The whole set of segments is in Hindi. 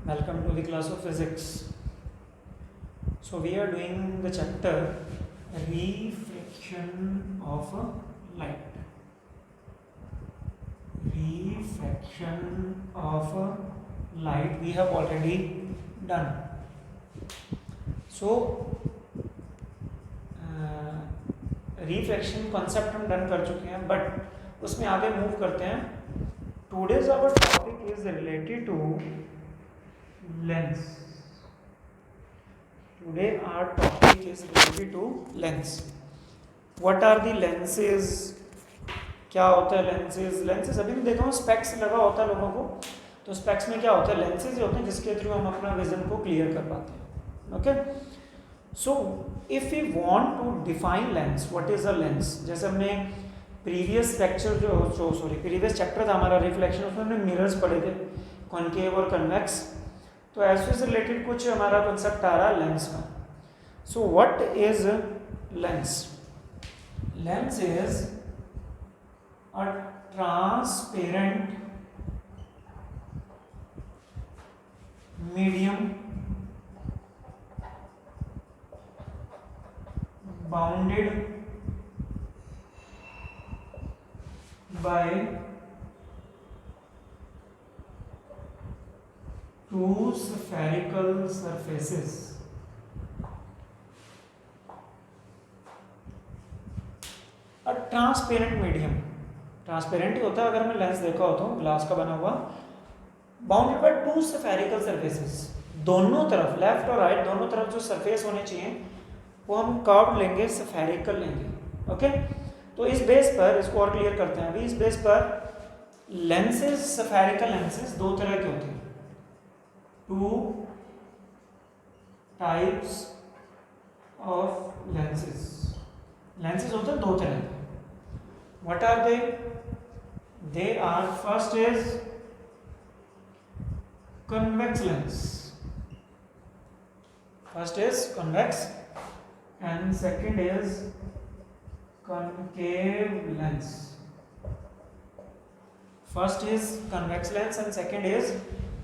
Welcome to the class of physics. So we are doing the chapter refraction of light. Refraction of light we have already done. So refraction concept हम डन कर चुके हैं, बट उसमें आगे मूव करते हैं. Today's our topic is related to lens. Today our topic is related to lens. What are the lenses? क्या होता है lenses? Lenses अभी भी देखा हूँ स्पेक्स लगा होता है लोगों को, तो स्पेक्स में क्या होता है, lenses ही होते हैं जिसके थ्रू हम अपना विजन को क्लियर कर पाते हैं. Okay, so if we want to define lens, what is a lens. जैसे हमने प्रीवियस लेक्चर प्रीवियस चैप्टर था हमारा रिफ्लेक्शन, उसमें हमने मिरर्स पढ़े थे, कॉन्केव और कन्वेक्स. तो ऐसे से रिलेटेड कुछ हमारा कंसेप्ट आ रहा है लेंस का. So what is lens? Lens is a transparent medium bounded by two spherical surfaces. A transparent medium, transparent ही होता है अगर हमें लेंस देखा हो तो, ग्लास का बना हुआ, bounded by two spherical surfaces. दोनों तरफ, लेफ्ट और राइट दोनों तरफ जो सरफेस होने चाहिए वो हम कर्व लेंगे, स्फेरिकल लेंगे. ओके, तो इस बेस पर इसको और क्लियर करते हैं. अभी इस बेस पर लेंसेज, स्फेरिकल लेंसेज दो तरह के होते हैं. Two types of lenses. Lenses होते हैं दो तरह के. What are they? They are, first is convex lens. First is convex and second is concave lens. First is convex lens and second is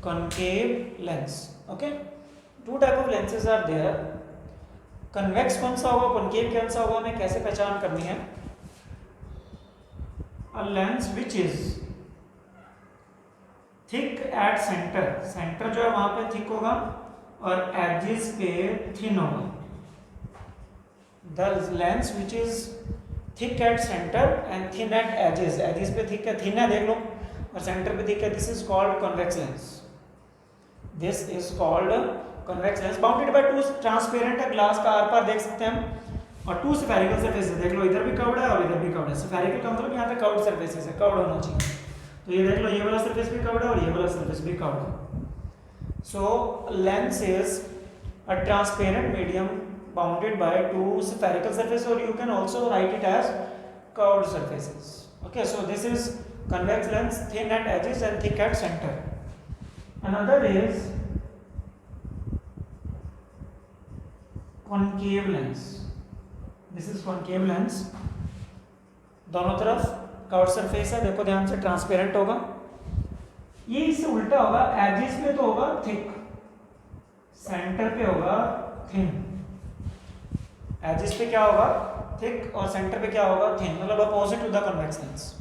concave lens. Okay, two type of lenses are there. convex कौन सा होगा, concave कौन सा होगा, हमें कैसे पहचान करनी है? a lens which is thick at centre. Centre जो है वहां पे थिक होगा और एजेस पे थिन होगा. The lens which is thick at centre and thin at edges. Edges पे थिक है, थिन है देख लो, और सेंटर पे थिक है. This is called convex lens. This is called convex lens. Bounded by two transparent है, ग्लास का आर पार देख सकते हैं हम, और टू स्फेरिकल सरफेसेस. देख लो, इधर भी कर्व्ड है और इधर भी कर्व्ड है. स्फेरिकल का मतलब यहाँ पे कर्व्ड सरफेसेस है, कर्व्ड होना चाहिए. तो ये देख लो, ये वाला सरफेस भी कर्व्ड है और ये वाला सरफेस भी कर्व्ड है. So lens is a transparent medium bounded by two spherical surface, और you can also write it as curved surfaces. Okay, so this is convex lens, thin at edges and thick at center. Another is concave lens. This is concave lens. दोनों तरफ कर्व सरफेस है, देखो ध्यान से, ट्रांसपेरेंट होगा. ये इससे उल्टा होगा, एजेस पे तो होगा थिक, सेंटर पे होगा थिन. एजेस पे क्या होगा, थिक, और सेंटर पे क्या होगा, थिन, मतलब opposite to the convex lens.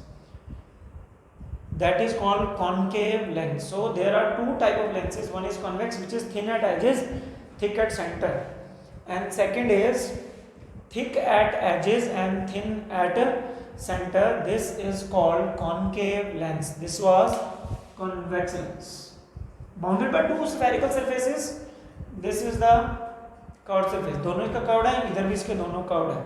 That is called concave lens. So there are two type of lenses. One is convex which is thin at edges, thick at centre, and second is thick at edges and thin at center. This is called concave lens. This was convex lens bounded by two spherical surfaces. This is the curved surface. दोनों इसका कर्व्ड है, इधर भी इसके दोनों कर्व्ड है.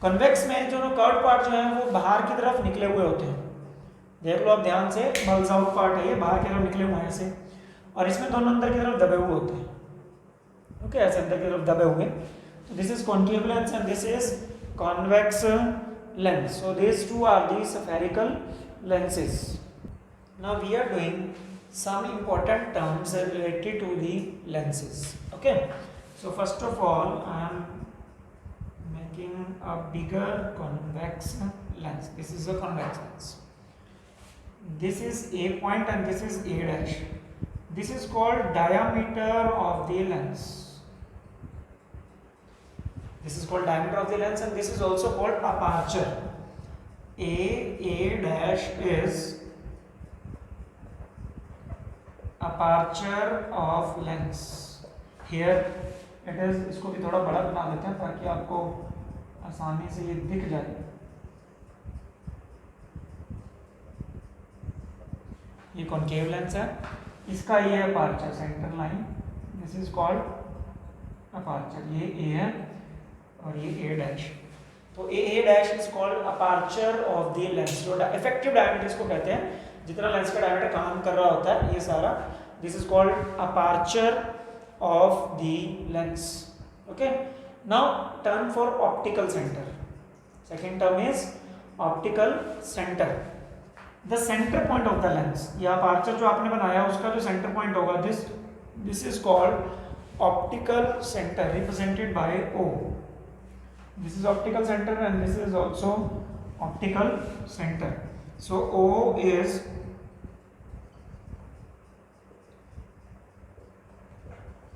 कन्वेक्स में जो कर्व्ड पार्ट जो है वो बाहर की तरफ निकले हुए होते हैं. देख लो आप ध्यान से, बल्ज आउट पार्ट है ये, बाहर की तरफ निकले हुए हैं ऐसे, और इसमें दोनों अंदर की तरफ दबे हुए होते हैं. ओके, ऐसे अंदर की तरफ दबे हुए. This is concave lens and this is convex lens. So these two are the spherical lenses. Now we are doing some important terms related to the lenses. Okay, so first of all I am making a bigger convex lens. This is a convex lens. This is A point and this is A dash. This is called diameter of the lens. This is called diameter of the lens, and this is also called aperture. A dash is aperture of lens. Here it is. इसको भी थोड़ा बड़ा बना देते हैं ताकि आपको आसानी से ये दिख जाए. ये कॉन्केव लेंस है, इसका ये aperture centre line, this is called aperture. ये ए है और ये ए डैश. तो A dash is called aperture of the lens. जो इफेक्टिव डायमीटर इसको कहते हैं, जितना लेंस का डायमीटर काम कर रहा होता है ये सारा, this is called aperture of the lens. Okay, now term for optical centre. Second term is optical centre. The centre point of the lens, या अपर्चर जो आपने बनाया उसका जो सेंटर पॉइंट होगा, this is called optical centre represented by O. This is optical centre and this is also optical centre. So O is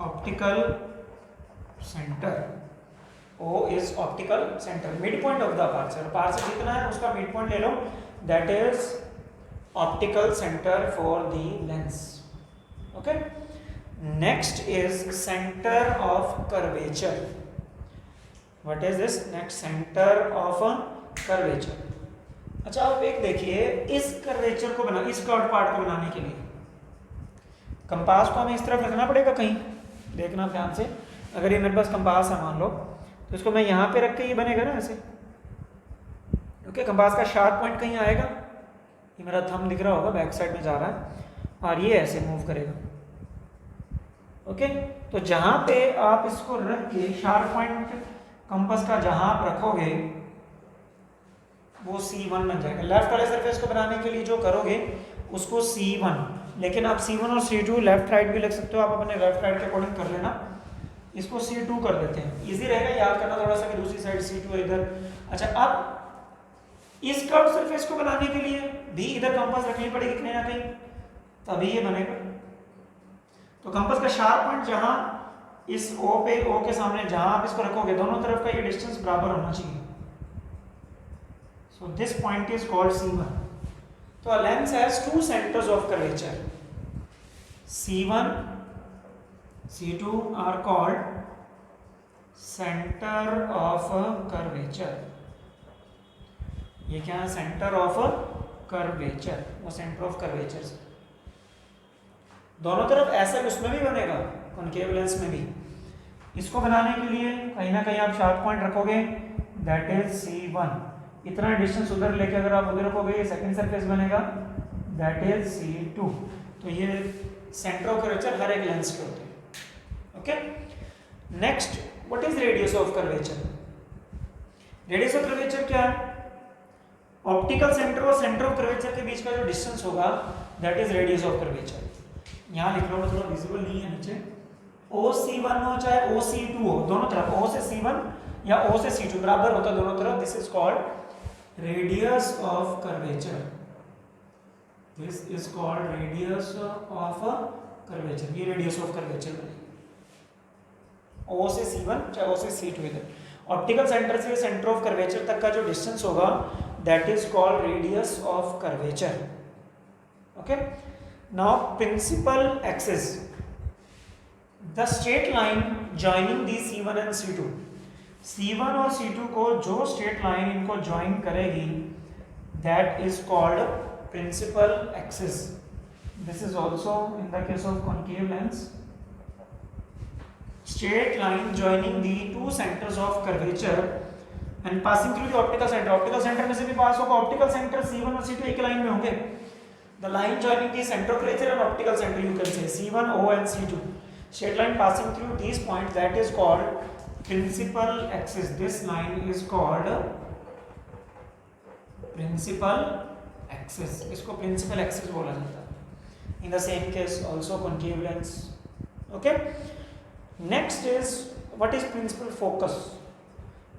optical centre. O is optical centre. Mid point of the aperture, aperture जितना है उसका मिड पॉइंट ले लो, that is optical center for the lens. Okay, next is center of curvature. What is this? Next, center of a curvature. अच्छा, आप एक देखिए, इस कर्वेचर को बना, इस कर्व पार्ट को बनाने के लिए कंपास को हमें इस तरफ रखना पड़ेगा. कहीं देखना ध्यान से, अगर ये मेरे पास कंपास है मान लो, तो इसको मैं यहाँ पे रख के ये बनेगा ना ऐसे. ओके, कंपास का शार्प पॉइंट कहीं आएगा, ये मेरा थंब दिख रहा होगा, बैक साइड में जा रहा है, और ये ऐसे मूव करेगा. ओके, तो जहां पे आप इसको रख के शार्प पॉइंट कंपास का जहां आप रखोगे वो C1 बन जाएगा. लेफ्ट वाले सरफेस को बनाने के लिए जो करोगे उसको C1, लेकिन आप C1 और C2 लेफ्ट राइट भी लिख सकते हो, आप अपने लेफ्ट राइट के अकॉर्डिंग कर लेना. इसको C2 कर देते हैं, इजी रहेगा याद करना थोड़ा सा कि दूसरी साइड C2 है इधर. अच्छा, अब इस कर्व सरफेस को बनाने के लिए भी इधर कंपास रखनी पड़ेगी कहीं ना कहीं, तभी ये बनेगा. तो कंपास का शार्प पॉइंट जहां इस O पे, O के सामने जहां आप इसको रखोगे, दोनों तरफ का ये डिस्टेंस बराबर होना चाहिए. So this point is called C1. तो a lens has two centers of curvature. C1, C2 are called center of curvature. ये क्या है? Centre of curvature. वो सेंटर ऑफ कर्वेचर से दोनों तरफ ऐसा उसमें भी बनेगा, कॉन्केव लेंस में भी. इसको बनाने के लिए कहीं ना कहीं आप शार्प पॉइंट रखोगे, दैट इज C1. इतना डिस्टेंस उधर लेके अगर आप उधर रखोगे, ये सेकंड सरफेस बनेगा, दैट इज C2. तो ये सेंटर ऑफ कर्वेचर हर एक लेंस के होते हैं. Okay, next, what is radius of curvature? Radius of curvature क्या है? ऑप्टिकल सेंटर और सेंटर ऑफ कर्वेचर के बीच का जो डिस्टेंस होगा, that is radius of curvature. यहाँ लिख लो, थोड़ा विजिबल नहीं है नीचे. OC1 हो चाहे OC2 हो, दोनों तरफ O से C1 या O से C2 बराबर होता है दोनों तरफ. This is called radius of curvature. This is called radius of curvature. ये रेडियस ऑफ कर्वेचर बनेगी. O से C1 चाहे O से C2. इधर ऑप्टिकल सेंटर से सेंटर ऑफ कर्वेचर तक का जो डिस्टेंस होगा, that is called radius of curvature. Okay, now principal axis, the straight line joining the C1 and C2. C1 और C2 को जो straight line इनको join करेगी, that is called principal axis. This is also in the case of concave lens. Straight line joining the two centers of curvature and passing through the optical center. Optical centre में से भी पास होगा. ऑप्टिकल सेंटर C1 और C2 एक लाइन में होंगे. The line joining the center of curvature and optical center, you can say C1, O and C2. Straight line passing through these points, that is called principal axis. This line is called principal axis. इसको principal axis बोला जाता है. In the same case also concave lens. Okay. Next is what is principal focus?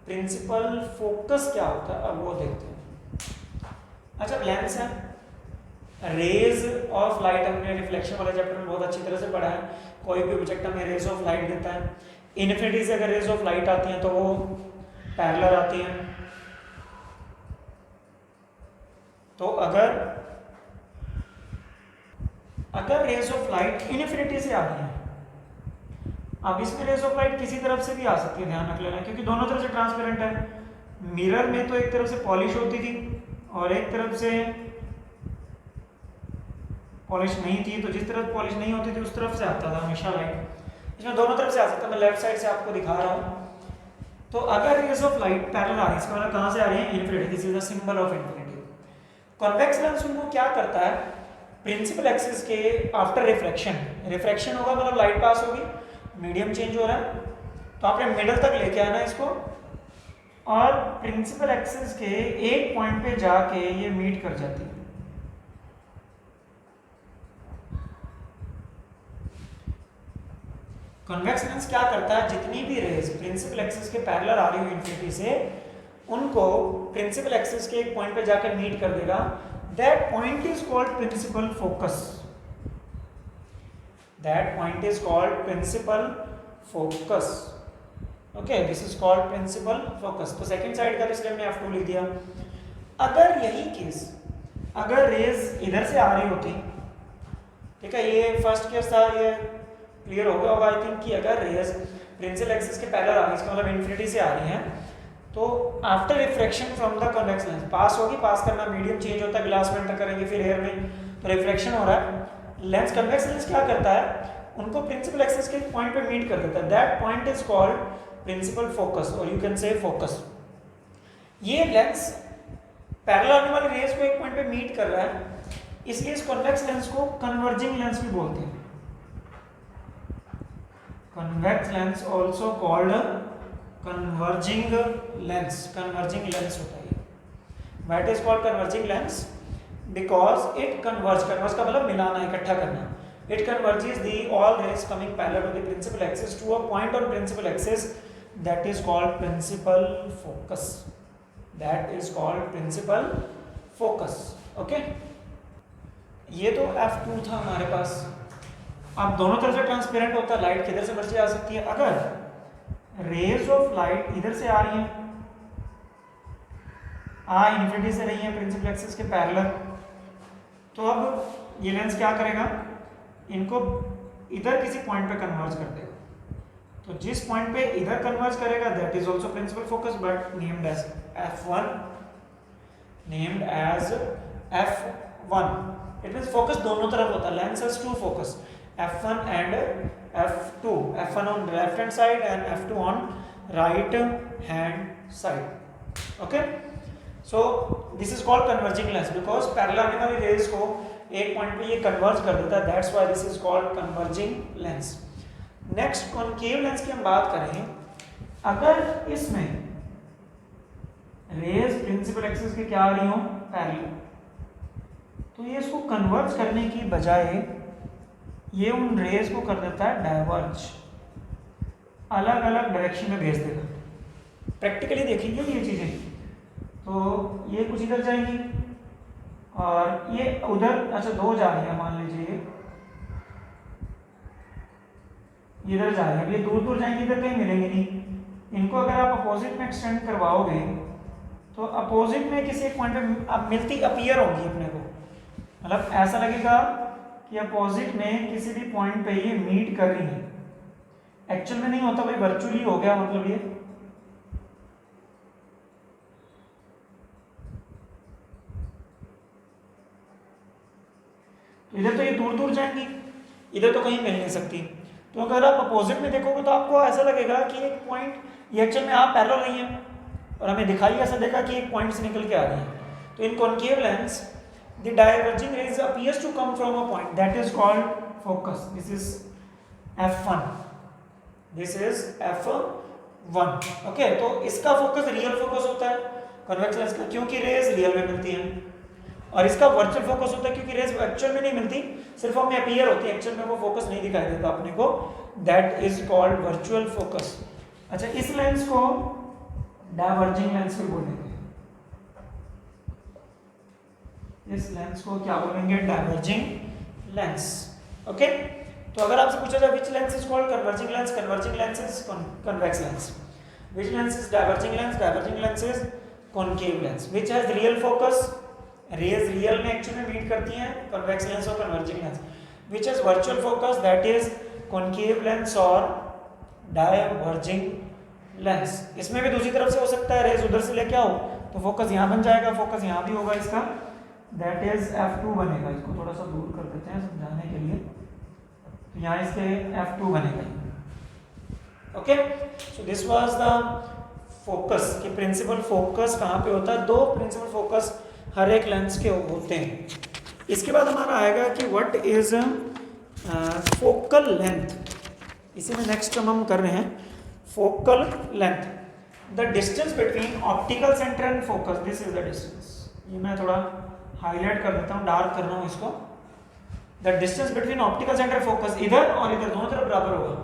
Principal focus क्या होता है, अब वो देखते हैं. अच्छा, लेंस है, रेज ऑफ लाइट हमने रिफ्लेक्शन वाले चैप्टर में बहुत अच्छी तरह से पढ़ा है। कोई भी ऑब्जेक्ट हमें रेज ऑफ लाइट देता है, इन्फिनिटी से अगर रेज ऑफ लाइट आती हैं तो वो पैरेलल आती हैं। तो अगर रेज ऑफ लाइट इन्फिनिटी से आ रही है, अब इसमें रेज ऑफ लाइट किसी तरफ से भी आ सकती है, ध्यान रख लेना, क्योंकि दोनों तरफ से ट्रांसपेरेंट है। मिरर में तो एक तरफ से पॉलिश होती थी और एक तरफ से पॉलिश नहीं थी, तो जिस तरफ पॉलिश नहीं होती थी उस तरफ से आता था हमेशा लाइट। इसमें दोनों तरफ से आ सकता है, मैं लेफ्ट साइड से आपको दिखा रहा हूँ। तो अगर रेज ऑफ लाइट पैरेलल आ रही है, इसका मतलब कहाँ से आ रही है? Infinity. This is the symbol of infinity. Convex lens उनको क्या करता है, प्रिंसिपल एक्सिस के आफ्टर रिफ्रैक्शन होगा, मतलब लाइट पास होगी, मीडियम चेंज हो रहा है, तो आपने मिडल तक लेके आना है इसको, और प्रिंसिपल एक्सिस के एक पॉइंट पे जाके ये मीट कर जाती है। कॉन्वेक्स लेंस क्या करता है, जितनी भी रेज प्रिंसिपल एक्सिस के पैरेलल आ रही हो इन्फिनिटी से, उनको प्रिंसिपल एक्सिस के एक पॉइंट पे जाकर मीट कर देगा। That point is called principal focus. That point is called principal focus. Okay, this is called principal focus. तो सेकंड साइड का इसलिए मैं F2 लिख दिया। अगर यही केस, अगर रेज इधर से आ रही होती, ठीक है, ये फर्स्ट केस था, ये क्लियर हो गया होगा आई थिंक, कि अगर रेज प्रिंसिपल एक्सिस के पैरेलल आ रही है, इसका मतलब इन्फिनिटी से आ रही है, तो after refraction from the convex lens pass होगी, पास करना मीडियम चेंज होता है, ग्लास में एंटर करेंगे फिर एयर में, तो रिफ्रैक्शन हो रहा है। लेंस कॉन्वेक्स लेंस क्या करता है, उनको प्रिंसिपल एक्सिस के पॉइंट पे मीट कर देता है। That point is called principal focus, और यू कैन से फोकस। ये लेंस पैरेलल आने वाली रेज को एक पॉइंट पे मीट कर रहा है, इसलिए इस कॉन्वेक्स लेंस को कन्वर्जिंग लेंस भी बोलते हैं। Convex lens also called converging lens. Converging lens होता है, what is called converging lens, because it converge का मतलब मिलाना, इकट्ठा करना। It converges the all rays coming parallel to the principal axis to a point on principal axis that is called principal focus. That is called principal focus. Okay? ये तो F2 था हमारे पास। अब दोनों तरफ से ट्रांसपेरेंट होता है, लाइट किधर से मर्जी आ सकती है। अगर रेज ऑफ लाइट इधर से आ रही है, इन्फिनिटी से रही है प्रिंसिपल एक्सिस के पैरेलल, तो अब ये लेंस क्या करेगा, इनको इधर किसी पॉइंट पे कन्वर्ज कर देगा। तो जिस पॉइंट पे इधर कन्वर्ज करेगा that is also principal focus, but named as F1। Named as F1। It means focus दोनों तरफ होता है। Lens has two focus, F1 and F2। F1 on left hand side and F2 on right hand side. Okay, so this is called converging lens because parallel आने वाली रेज को एक पॉइंट पे ये कन्वर्ज कर देता है, that's why this is called converging lens. Next concave lens की हम बात करें। अगर इसमें रेज प्रिंसिपल एक्सिस के क्या आ रही हो, पैरेलल, तो ये इसको कन्वर्ज करने की बजाय ये उन रेज को कर देता है डाइवर्ज, अलग अलग डायरेक्शन में भेज देगा। प्रैक्टिकली देखेंगे ये चीजें, तो ये कुछ इधर जाएंगी और ये उधर, अच्छा दो जा रही है, मान लीजिए इधर जा रही है, अब ये दूर दूर जाएंगे, इधर कहीं मिलेंगे नहीं। इनको अगर आप अपोजिट में एक्सटेंड करवाओगे तो अपोजिट में किसी एक पॉइंट पे अब मिलती अपीयर होगी अपने को, मतलब ऐसा लगेगा कि अपोजिट में किसी भी पॉइंट पे ये मीट कर रही है। एक्चुअल में नहीं होता भाई, वर्चुअली हो गया मतलब ये। इधर तो ये दूर दूर जाएंगी, इधर तो कहीं मिल नहीं सकती। तो अगर आप अपोजिट में देखोगे तो आपको ऐसा लगेगा कि एक पॉइंट ये एक्चुअल में आप पैरेलल नहीं है, और हमें दिखाई ऐसा देगा कि एक पॉइंट से निकल के आ रही है। तो in concave lens the diverging rays appears to come from a point, that is called focus. This is F1। This is F1। Okay, तो इसका फोकस रियल फोकस होता है कॉन्वेक्स लेंस का, क्योंकि रेज रियल में मिलती हैं, और इसका वर्चुअल फोकस होता है क्योंकि रेज एक्चुअल में नहीं मिलती, सिर्फ हमें अपीयर होती है, एक्चुअल में वो फोकस नहीं दिखाई देता अपने को। That is called virtual focus. अच्छा, इस लेंस को डाइवर्जिंग लेंस भी बोलेंगे। इस लेंस को क्या बोलेंगे, डाइवर्जिंग लेंस। ओके, तो अगर आपसे पूछा जाए which lens is called converging lens, converging lens is convex lens, which lens is diverging lens, diverging lens is concave lens, which has real focus, rays real में एक्चुअली में मीट करती हैं कन्वेक्स लेंस और converging lens, which has virtual focus that is concave lens और डाइवर्जिंग लेंस। इसमें भी दूसरी तरफ से हो सकता है, रेज उधर से लेके आओ तो फोकस यहाँ बन जाएगा, फोकस यहाँ भी होगा इसका, दैट इज f2 बनेगा। इसको थोड़ा सा दूर कर देते हैं समझाने के लिए, तो यहाँ इसके f2 बनेगा। Okay, so this was the focus कि प्रिंसिपल फोकस कहाँ पे होता है, दो प्रिंसिपल फोकस हर एक लेंस के होते हैं। इसके बाद हमारा आएगा कि व्हाट इज फोकल लेंथ, इसी में नेक्स्ट हम कर रहे हैं focal length, the distance between optical centre and focus, this is the distance. ये मैं थोड़ा हाईलाइट कर देता हूँ, डार्क कर रहा हूँ इसको। The distance between optical centre focus, इधर और इधर दोनों तरफ बराबर होगा,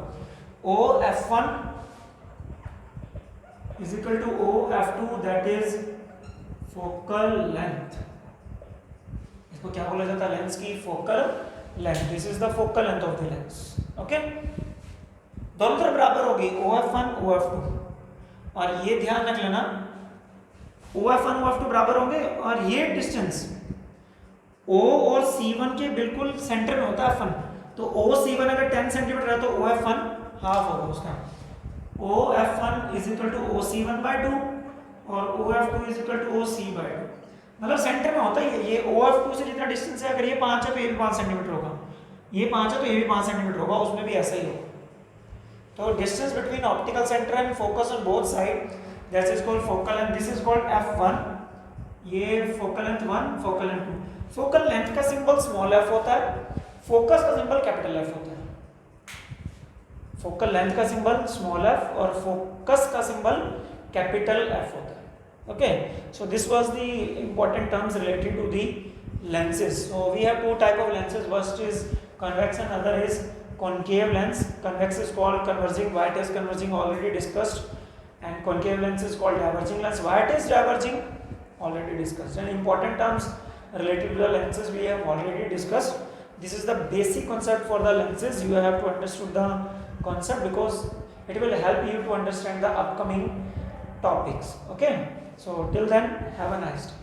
OF1 is equal to OF2 that is focal length। इसको क्या बोला जाता है, लेंस की focal length, this is the focal length of the lens. Okay, दोनों तरफ बराबर होगी OF1 OF2, और ये ध्यान रख लेना OF1 OF2 बराबर होंगे, और ये डिस्टेंस O और C1 के बिल्कुल सेंटर में होता है F1, तो OC1 अगर 10 सेंटीमीटर है तो OF1 हाफ होगा उसका, OF1 is equal to OC1/2 और OF2 is equal to OC/2, मतलब सेंटर में होता ही है। ये OF2 से जितना डिस्टेंस है, अगर ये 5 है तो ये भी 5 सेंटीमीटर होगा, ये 5 है तो ये भी 5 सेंटीमीटर होगा, उसमें भी ऐसा ही होगा। तो distance between optical centre and focus on both side, that is called focal length, this is called F1, ये focal length 1, focal length 2। Focal length का सिंबल स्मॉल f होता है, फोकस का सिंबल कैपिटल F होता है। फोकल लेंथ का सिंबल स्मॉल f और फोकस का सिंबल कैपिटल F होता है। Okay, so this was the important terms related to the lenses। So we have two type of lenses, first is convex and other is concave lens। Convex is called converging, why it is converging already discussed, and concave lens is called diverging lens, why it is diverging already discussed, and important terms related to the lenses we have already discussed. This is the basic concept for the lenses, you have to understand the concept because it will help you to understand the upcoming topics. Okay, so till then have a nice day.